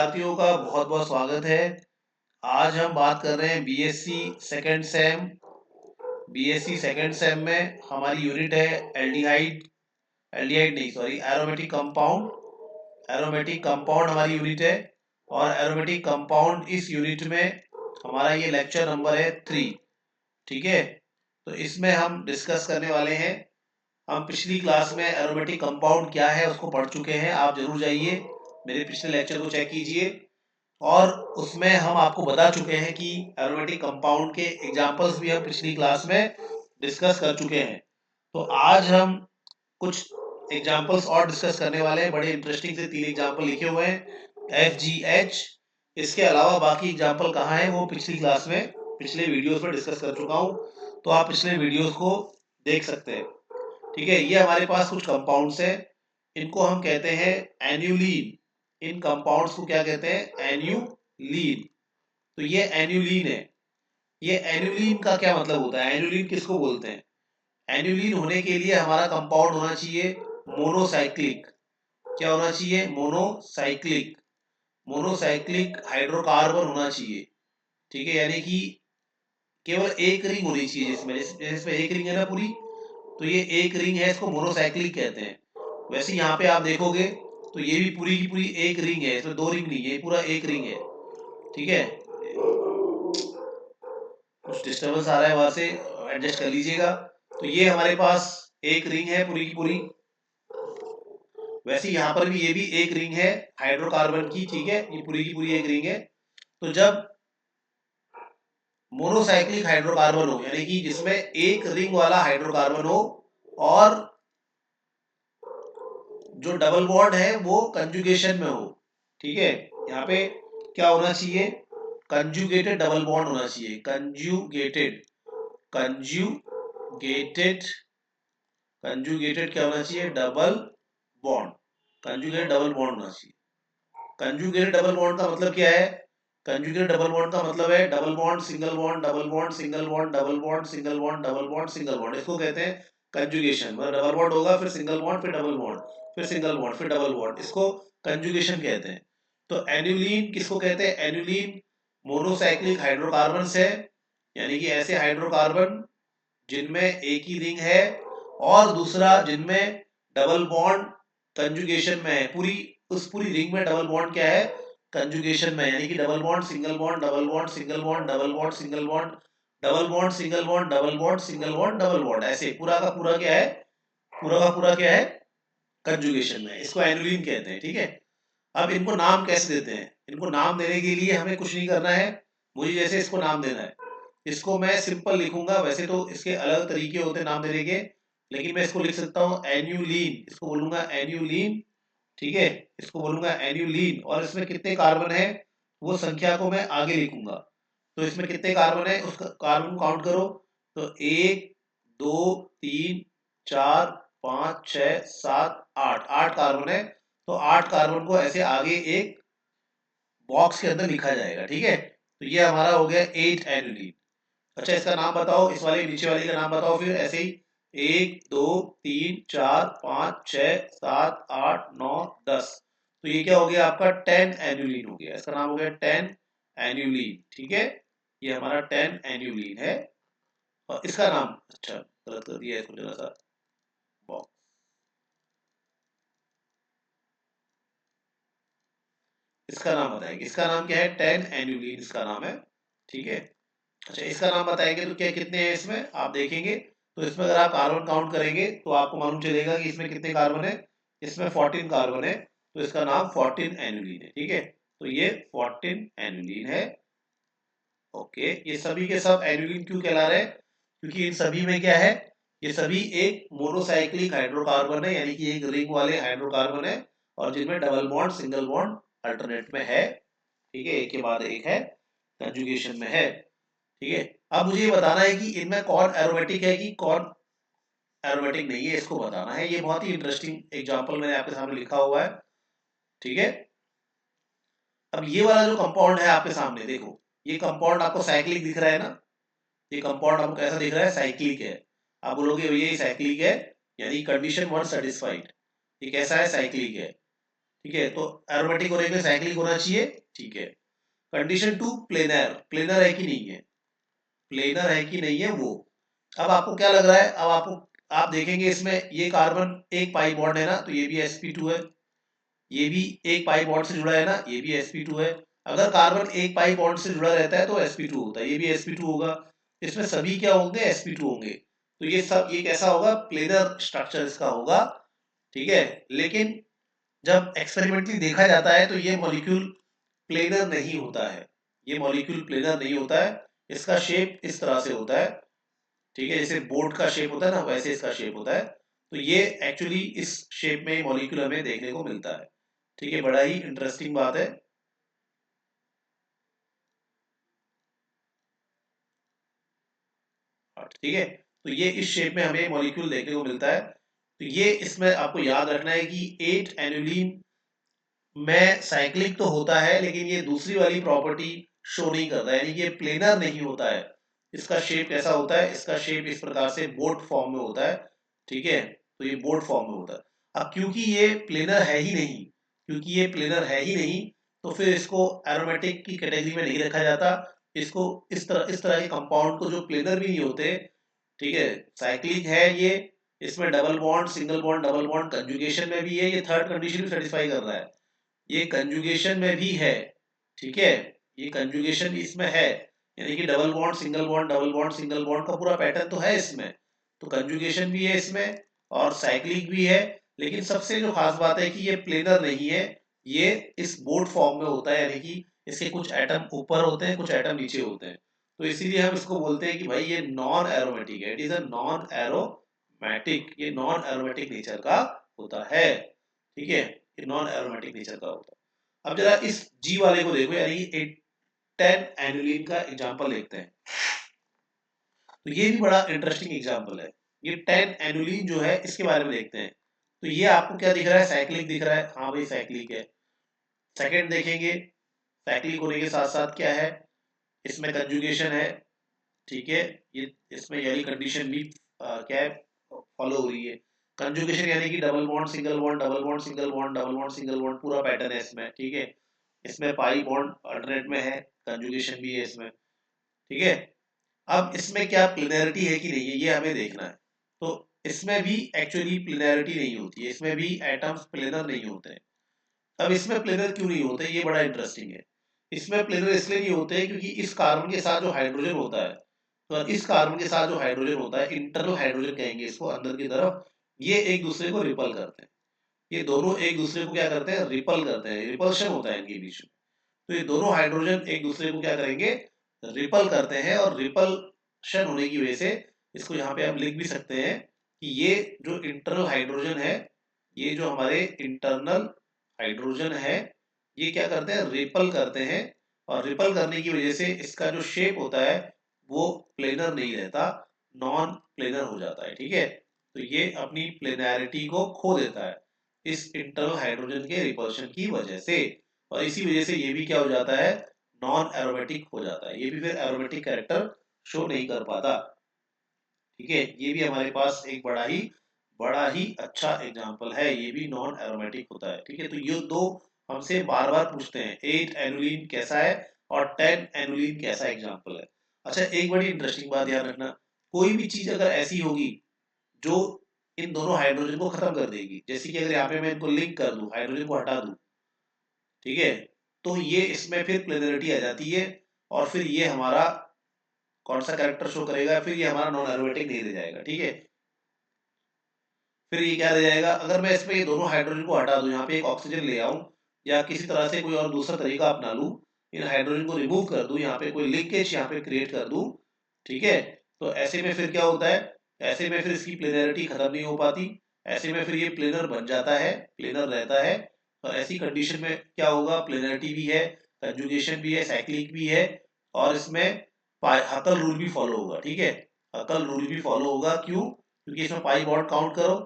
विद्यार्थियों का बहुत बहुत स्वागत है। आज हम बात कर रहे हैं BSc second same. BSc second same में हमारी यूनिट है एल्डिहाइड एल्डिहाइड नहीं sorry aromatic compound. Aromatic compound हमारी यूनिट है और एरोमेटिक कंपाउंड इस यूनिट में हमारा ये लेक्चर नंबर है 3। ठीक है, तो इसमें हम डिस्कस करने वाले हैं। हम पिछली क्लास में एरोमेटिक कंपाउंड क्या है उसको पढ़ चुके हैं। आप जरूर जाइए मेरे पिछले लेक्चर को चेक कीजिए और उसमें हम आपको बता चुके हैं कि एरोमेटिक कंपाउंड के एग्जांपल्स भी हम पिछली क्लास में डिस्कस कर चुके हैं। तो आज हम कुछ एग्जांपल्स और डिस्कस करने वाले हैं। बड़े इंटरेस्टिंग से 3 एग्जांपल लिखे हुए हैं FGH। इसके अलावा बाकी एग्जांपल कहाँ हैं वो पिछली क्लास में पिछले वीडियोस में डिस्कस कर चुका हूँ, तो आप पिछले वीडियोस को देख सकते हैं। ठीक है, ये हमारे पास कुछ कंपाउंड्स हैं, इनको हम कहते हैं एन्युलीन। इन कंपाउंड्स को क्या कहते हैं? एन्युलीन। तो ये एन्युलीन है। ये एन्युलीन का क्या मतलब होता है? एन्युलीन किसको बोलते हैं? एन्युलीन होने के लिए हमारा कंपाउंड होना चाहिए मोनोसाइक्लिक। क्या होना चाहिए? मोनोसाइक्लिक। मोनोसाइक्लिक हाइड्रोकार्बन होना चाहिए। ठीक है, यानी कि केवल एक रिंग होनी चाहिए जिसमें एक रिंग है ना पूरी, तो ये एक रिंग है, इसको मोनोसाइक्लिक कहते हैं। वैसे यहाँ पे आप देखोगे तो ये भी पूरी की पूरी एक रिंग है, इसमें 2 रिंग नहीं है, पूरा एक रिंग है। ठीक है, कुछ डिस्टर्बेंस आ रहा है वहां से, एडजस्ट कर लीजिएगा। तो ये हमारे पास एक रिंग है पूरी की पूरी। वैसे यहाँ पर भी ये भी एक रिंग है हाइड्रोकार्बन की। ठीक है, ये पूरी की पूरी एक रिंग है। तो जब मोनोसाइक्लिक हाइड्रोकार्बन हो यानी कि जिसमें एक रिंग वाला हाइड्रोकार्बन हो और जो डबल बॉन्ड है वो कंजुगेशन में हो। ठीक है, यहाँ पे क्या होना चाहिए? कंजुगेटेड डबल बॉन्ड होना चाहिए। कंजुगेटेड कंजुगेटेड कंजुगेटेड क्या होना चाहिए? Double bond. Conjugated double bond होना चाहिए। कंजुगेटेड डबल बॉन्ड का मतलब क्या है? कंजुगेटेड डबल बॉन्ड का मतलब है double bond single bond double bond single bond double bond single bond double bond single bond. इसको कहते हैं कंजुगेशन। मतलब डबल बॉन्ड होगा, फिर सिंगल बॉन्ड, फिर डबल बॉन्ड, फिर सिंगल बॉन्ड, फिर डबल बॉन्ड। इसको कंजुगेशन कहते हैं। तो एन्युलीन किसको कहते हैं? एन्युलीन मोनोसाइक्लिक हाइड्रोकार्बन है, यानी कि ऐसे हाइड्रोकार्बन जिनमें एक ही रिंग है और दूसरा जिनमें डबल बॉन्ड कंजुगेशन में है। उस पूरी रिंग में डबल बॉन्ड क्या है? कंजुगेशन में, यानी कि double bond single bond double bond single bond double bond single bond double bond single bond double bond single bond double bond. ऐसे पूरा का पूरा क्या है? पूरा का पूरा क्या है? कंजुगेशन में। इसको एनुलिन कहते हैं। ठीक है, अब इनको नाम कैसे देते हैं? इनको नाम देने के लिए हमें कुछ नहीं करना है, मुझे जैसे इसको नाम देना है। इसको मैं सिंपल लिखूंगा, वैसे तो इसके अलग तरीके होते हैं नाम देने के, लेकिन मैं इसको लिख सकता हूँ एन्युलीन। इसको बोलूंगा एन्युलीन। ठीक है, इसको बोलूंगा एन्युलीन। और इसमें कितने कार्बन है वो संख्या को मैं आगे लिखूंगा। तो इसमें कितने कार्बन है उसका कार्बन काउंट करो। तो 1 2 3 4 5 6 7 8 8 कार्बन है। तो 8 कार्बन को ऐसे आगे एक बॉक्स के अंदर लिखा जाएगा। ठीक है, तो ये हमारा हो गया 8 एनुलीन। अच्छा, इसका नाम बताओ, इस वाले नीचे वाले का नाम बताओ फिर ऐसे ही। 1 2 3 4 5 6 7 8 9 10। तो ये क्या हो गया आपका? 10 एनुलीन हो गया। इसका नाम हो गया 10 एनुलीन। ठीक है, ये हमारा 10 एनुलीन है। और इसका नाम, अच्छा गलत कर दिया इसको जरा सा, बॉक्स। इसका नाम बताएंगे, इसका नाम क्या है? 10 एनुलीन इसका नाम है। ठीक है, अच्छा इसका नाम बताएंगे तो क्या कितने हैं इसमें आप देखेंगे। तो इसमें अगर आप कार्बन काउंट करेंगे तो आपको मालूम चलेगा कि इसमें कितने कार्बन है। इसमें 14 कार्बन है, तो इसका नाम 14 एनुलीन है। ठीक है, तो ये 14 एनुलीन है। ओके, ये सभी के सब एनुलीन क्यों कहला रहे हैं? क्योंकि इन सभी में क्या है? ये सभी एक मोनोसाइक्लिक हाइड्रोकार्बन है, यानी कि एक रिंग वाले हाइड्रोकार्बन है और जिनमें double bond single bond alternate में है। ठीक है, एक के बाद एक है, कंजुगेशन में है। ठीक है, अब मुझे ये बताना है कि इनमें कौन एरोमेटिक है कि कौन एरोमेटिक नहीं है, इसको बताना है। ये बहुत ही इंटरेस्टिंग एग्जांपल मैंने आपके सामने लिखा हुआ है। ठीक है, अब ये वाला जो कंपाउंड है आपके सामने देखो, ये कंपाउंड आपको साइक्लिक दिख रहा है ना? ये कंपाउंड आपको कैसा दिख रहा है? साइक्लिक है। आप बोलोगे भैया ये साइक्लिक है, यानी कंडीशन 1 सेटिस्फाइड। ये कैसा है? साइक्लिक है। ठीक है, तो एरोमेटिक होने के लिए साइक्लिक होना चाहिए, ठीक है। कंडीशन 2 प्लेनर, प्लेनर है कि नहीं है, प्लेनर है कि नहीं है वो। अब आपको क्या लग रहा है, अब आपको आप देखेंगे इसमें ये कार्बन एक पाई बॉन्ड है ना, तो ये भी sp2 है, ये भी एक पाई बॉन्ड से जुड़ा है ना, ये भी sp2 है। अगर कार्बन एक पाई बॉन्ड से जुड़ा रहता है तो sp2 होता है, ये भी sp2 होगा। इसमें सभी क्या होंगे, sp2 होंगे। तो ये सब, ये कैसा होगा, प्लेनर स्ट्रक्चर इसका होगा, ठीक है। लेकिन जब एक्सपेरिमेंटली देखा जाता है तो ये मॉलिक्यूल प्लेनर नहीं होता है, ये मॉलिक्यूल प्लेनर नहीं होता है। इसका शेप इस तरह से होता है, ठीक है, जैसे बोर्ड का शेप होता है ना, वैसे इसका शेप होता है। तो ये एक्चुअली इस शेप में मॉलिक्यूल हमें देखने को मिलता है, ठीक है। बड़ा ही इंटरेस्टिंग बात है। ठीक है, तो ये इस शेप में हमें मॉलिक्यूल देखने को मिलता है। तो ये इसमें आपको याद रखना है कि 8 एनुलिन में साइक्लिक तो होता है, लेकिन ये दूसरी वाली प्रॉपर्टी शो नहीं करता, यानी कि ये प्लेनर नहीं होता है। इसका शेप कैसा होता है, इसका शेप इस प्रकार से बोट फॉर्म में होता है, ठीक है। तो ये बोट फॉर्म में होता है। अब क्योंकि ये प्लेनर है ही नहीं, क्योंकि ये प्लेनर है ही नहीं, तो फिर इसको एरोमेटिक की कैटेगरी में नहीं रखा जाता। इसको इस तरह के कंपाउंड को जो प्लेनर भी नहीं होते, ठीक है, साइक्लिक है ये, इसमें double bond, single bond, double bond conjugation में भी है, ये थर्ड कंडीशन भी सेटिस्फाई कर रहा है, ये कंजुगेशन में भी है, ठीक है, ये कंजुगेशन इसमें है, यानी कि double bond single bond, double bond single bond का पूरा पैटर्न तो है इसमें। तो कंजुगेशन भी है इसमें और साइक्लिक भी है। लेकिन सबसे जो खास बात है कि ये प्लेनर नहीं है, ये इस बोर्ड फॉर्म में होता है, यानी कि इसके कुछ एटम ऊपर होते हैं, कुछ एटम नीचे होते हैं। तो इसीलिए हम इसको बोलते हैं कि भाई ये नॉन एरोमेटिक है, it is a non aromatic, ये नॉन एरोमेटिक नेचर का होता है, ठीक है, ये नॉन एरोमेटिक नेचर का होता है। अब जरा इस जी वाले को देखो, यानी 10 एनुलिन का एग्जांपल देखते हैं। तो ये भी बड़ा इंटरेस्टिंग एग्जांपल है, ये 10 एनुलिन जो है इसके बारे में देखते हैं। तो ये आपको क्या दिख रहा है, साइक्लिक दिख रहा है, हाँ भाई साइक्लिक है। सेकंड देखेंगे, साइक्लिक होने के साथ साथ क्या है, इसमें कंजुगेशन है, ठीक है, ये इसमें यही कंडीशन भी क्या है, फॉलो हो रही है। कंजुगेशन यानी कि double bond single bond, double bond single bond, double bond single bond, पूरा पैटर्न है इसमें, ठीक है। इसमें पाई बॉन्ड अल्टरनेट में है, कंजुगेशन भी है इसमें, ठीक है। अब इसमें क्या प्लिनैरिटी है कि नहीं है, ये हमें देखना है। तो इसमें भी एक्चुअली प्लिनैरिटी नहीं होती है, इसमें भी एटम्स प्लेनर नहीं होते हैं। अब इसमें प्लेनर क्यों नहीं होते, ये बड़ा इंटरेस्टिंग है। इसमें प्लेनर इसलिए नहीं होते क्योंकि इस कार्बन के साथ जो हाइड्रोजन होता है, तो इस कार्बन के साथ जो हाइड्रोजन होता है, इंटरनल हाइड्रोजन कहेंगे इसको, अंदर की तरफ, ये एक दूसरे को रिपल करते हैं। ये दोनों एक दूसरे को क्या करते हैं, रिपल करते हैं, रिपल्शन होता है इनके बीच में। तो ये दोनों हाइड्रोजन एक दूसरे को क्या करेंगे, रिपल करते हैं, और रिपल्शन होने की वजह से इसको यहाँ पे आप लिख भी सकते हैं कि ये जो इंटरनल हाइड्रोजन है, ये जो हमारे इंटरनल हाइड्रोजन है, ये क्या करते हैं, रिपल करते हैं। और रिपल करने की वजह से इसका जो शेप होता है वो प्लेनर नहीं रहता, नॉन प्लेनर हो जाता है, ठीक है। तो ये अपनी प्लेनैरिटी को खो देता है इस इंटरनल हाइड्रोजन के रिपल्शन की वजह से। और इसी वजह से ये भी क्या हो जाता है, नॉन एरोमेटिक हो जाता है, ये भी फिर एरोमेटिक कैरेक्टर शो नहीं कर पाता, ठीक है। ये भी हमारे पास एक बड़ा ही अच्छा एग्जांपल है, ये भी नॉन एरोमेटिक होता है, ठीक है। तो ये दो हमसे बार बार पूछते हैं, 8 एनुलिन कैसा है और 10 एनुलिन कैसा एग्जांपल है। अच्छा, एक बड़ी इंटरेस्टिंग बात ध्यान रखना, कोई भी चीज अगर ऐसी होगी जो इन दोनों हाइड्रोजन को खत्म कर देगी, जैसे कि अगर यहाँ पे मैं इनको लिंक कर दूं, हाइड्रोजन को हटा दूं, ठीक है, तो ये इसमें फिर प्लेनरिटी आ जाती है, और फिर ये हमारा कौन सा कैरेक्टर शो करेगा, फिर ये हमारा नॉन एरोमेटिक नहीं रह जाएगा, ठीक है। फिर ये क्या रह जाएगा, अगर मैं इसमें ये दोनों हाइड्रोजन को हटा दूं, यहाँ पे एक ऑक्सीजन ले आऊं, या किसी तरह से कोई और दूसरा तरीका अपना लूं, इन हाइड्रोजन को रिमूव कर दूं, यहाँ पे कोई लिंकेज यहाँ पे क्रिएट कर दूं, ठीक है, तो ऐसे में फिर क्या होता है, ऐसे में फिर इसकी प्लेनरिटी खत्म नहीं हो पाती, ऐसे में फिर ये प्लेनर बन जाता है, प्लेनर रहता है। तो ऐसी कंडीशन में क्या होगा, प्लेनरिटी भी है, कंजुगेशन भी है, साइक्लिक भी है, और इसमें हकल रूल भी फॉलो होगा, ठीक है। हकल रूल भी फॉलो होगा, क्यों, क्योंकि इसमें पाई बॉन्ड काउंट करो,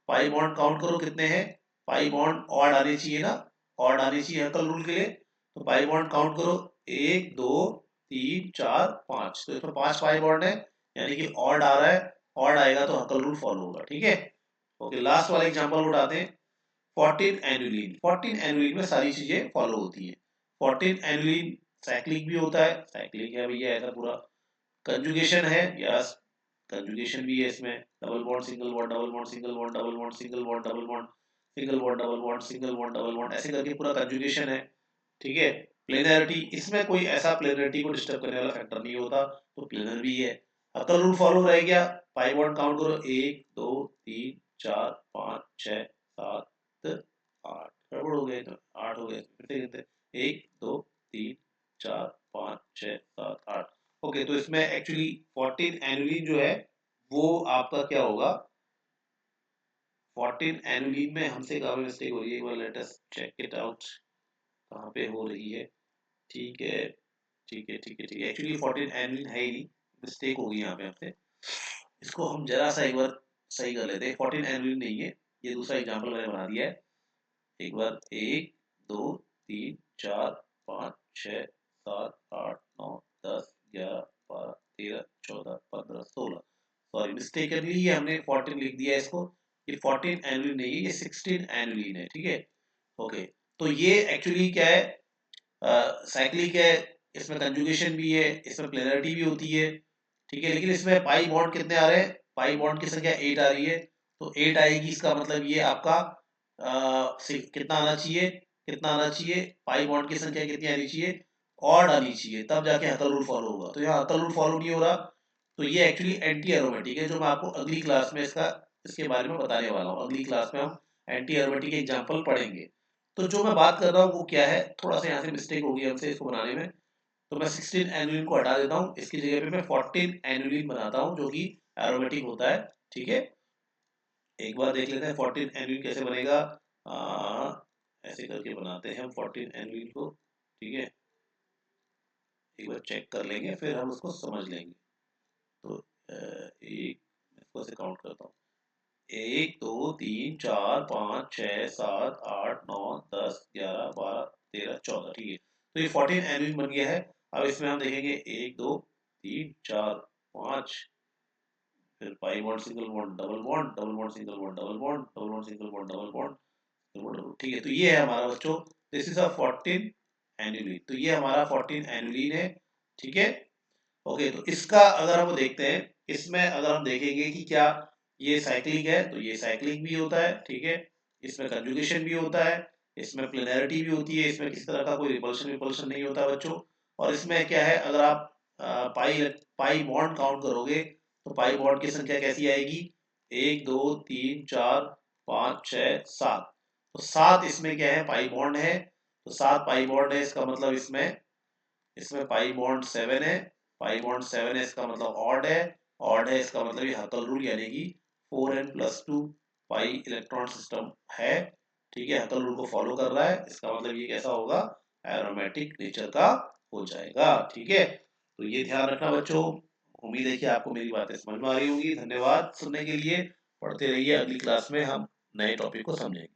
पाई बॉन्ड काउंट करो कितने हैं, पाई बॉन्ड ऑड आने चाहिए ना, ऑड आने चाहिए हकल रूल के लिए। तो पाई बॉन्ड काउंट करो, 1 2 3 4 5, तो इसमें 5 पाई बॉन्ड है, यानी कि ऑड आ रहा है, ऑड आएगा तो हकल रूल फॉलो होगा, ठीक है। ओके, लास्ट वाला एग्जांपल उठाते हैं। 14 एनुलिन, 14 एनुलिन में सारी चीजें फॉलो होती है। 14 एनुलिन साइक्लिक भी होता है, साइक्लिक है भैया ऐसा पूरा। कंजुगेशन है, यस कंजुगेशन भी है इसमें, double bond single bond double bond single bond double bond single bond double bond single bond double bond single bond double bond ऐसे करके पूरा कंजुगेशन है, ठीक है। प्लेनरिटी, इसमें कोई ऐसा प्लेनरिटी को डिस्टर्ब करने वाला फैक्टर नहीं होता, तो प्लेनर भी है। हक्कल रूल फॉलो रह गया, पाई बॉन्ड काउंट करो 1 2 3 4 5 6 7 8, गड़बड़ हो गए तो 8 हो गए, फिर से गिनते 1 2 3 4 5 6 7 8। ओके, तो इसमें एक्चुअली 14 एनुलिन जो है वो आपका क्या होगा, 14 एनुलिन में हमसे कहाँ पे मिस्टेक हो रही है, एक बार let us check it out, कहाँ पे हो रही है। ठीक है ठीक है ठीक है ठीक है, एक्चुअली 14 एनुलिन है ही नहीं, मिस्टेक हो गई यहाँ पे हमसे। इसको हम जरा सा एक बार सही कर लेते हैं, 14 एनुलिन नहीं है, ये दूसरा एग्जाम्पल मैंने बना दिया है। एक बार 1 2 3 4 5 6 7 8 9 10 11 12 13 14 15 16, सॉरी मिस्टेकनली ये हमने 14 लिख दिया है इसको, ये 14 एनुलिन नहीं है, ये 16 एनुलिन है, ठीक है। ओके, तो ये एक्चुअली क्या है, साइक्लिक है, इसमें कंजुगेशन भी है, इसमें प्लेनरिटी भी होती है, ठीक है। लेकिन इसमें पाई बॉन्ड कितने आ रहे हैं, पाई बॉन्ड की संख्या 8 आ रही है, तो 8 आएगी, इसका मतलब ये आपका कितना आना चाहिए, कितना आना चाहिए, पाई बॉन्ड की संख्या कितनी आनी चाहिए, ऑड आनी चाहिए, तब जाके हकल रूल फॉलो होगा। तो यहाँ हकल रूल फॉलो नहीं हो रहा, तो ये एक्चुअली एंटी एरोमेटिक है, जो मैं आपको अगली क्लास में इसके बारे में बताने वाला हूँ। अगली क्लास में हम एंटी एरोमेटिक के एग्जाम्पल पढ़ेंगे। तो जो मैं बात कर रहा हूँ वो क्या है, थोड़ा सा यहाँ से मिस्टेक होगी हमसे इसको बनाने में, तो मैं 16 एनुलिन को हटा देता हूँ, इसकी जगह पे मैं 14 एनुलिन बनाता हूँ जो कि एरोमेटिक होता है, ठीक है। एक बार देख लेते हैं 14 एनुलिन कैसे बनेगा, ऐसे करके बनाते हैं हम 14 एनुलिन को, ठीक है। एक बार चेक कर लेंगे फिर हम उसको समझ लेंगे। तो एक, इसको से काउंट करता हूँ, 1 2 3 4 5 6 7 8 9 10 11 12 13 14, ठीक है। तो ये 14 एनुलिन बन गया है। अब इसमें हम देखेंगे 1 2 3 4 5, फिर pi bond single bond double bond double bond single bond double bond double bond single bond double bond, ठीक है। तो ये है हमारा बच्चों, दिस इज अ 14 एनुलिन, तो ये हमारा 14 एनुलिन है, ठीक है। ओके, तो इसका अगर हम देखते हैं, इसमें अगर हम देखेंगे कि क्या ये साइक्लिक है, तो ये साइक्लिक भी होता है, ठीक है। इसमें कंजुगेशन भी होता है, इसमें प्लेनरिटी भी होती है, इसमें किसी तरह का कोई रिपल्शन विपल्शन नहीं होता बच्चों। और इसमें क्या है, अगर आप पाई पाई बॉन्ड काउंट करोगे तो पाई बॉन्ड की संख्या कैसी आएगी, 1 2 3 4 5 6 7, तो 7 इसमें क्या है, पाई बॉन्ड है, तो 7 पाई बॉन्ड है, इसका मतलब इसमें इसमें पाई बॉन्ड 7 है, पाई बॉन्ड 7 है, इसका मतलब ऑड है, ऑड है इसका मतलब ये हकल रूल यानी कि 4n+2 पाई इलेक्ट्रॉन सिस्टम है, ठीक है। हकल रूल को फॉलो कर रहा है, इसका मतलब ये कैसा होगा, एरोमेटिक नेचर का हो जाएगा, ठीक है। तो ये ध्यान रखना बच्चों, उम्मीद है कि आपको मेरी बातें समझ में आ रही होंगी। धन्यवाद सुनने के लिए, पढ़ते रहिए, अगली क्लास में हम नए टॉपिक को समझेंगे।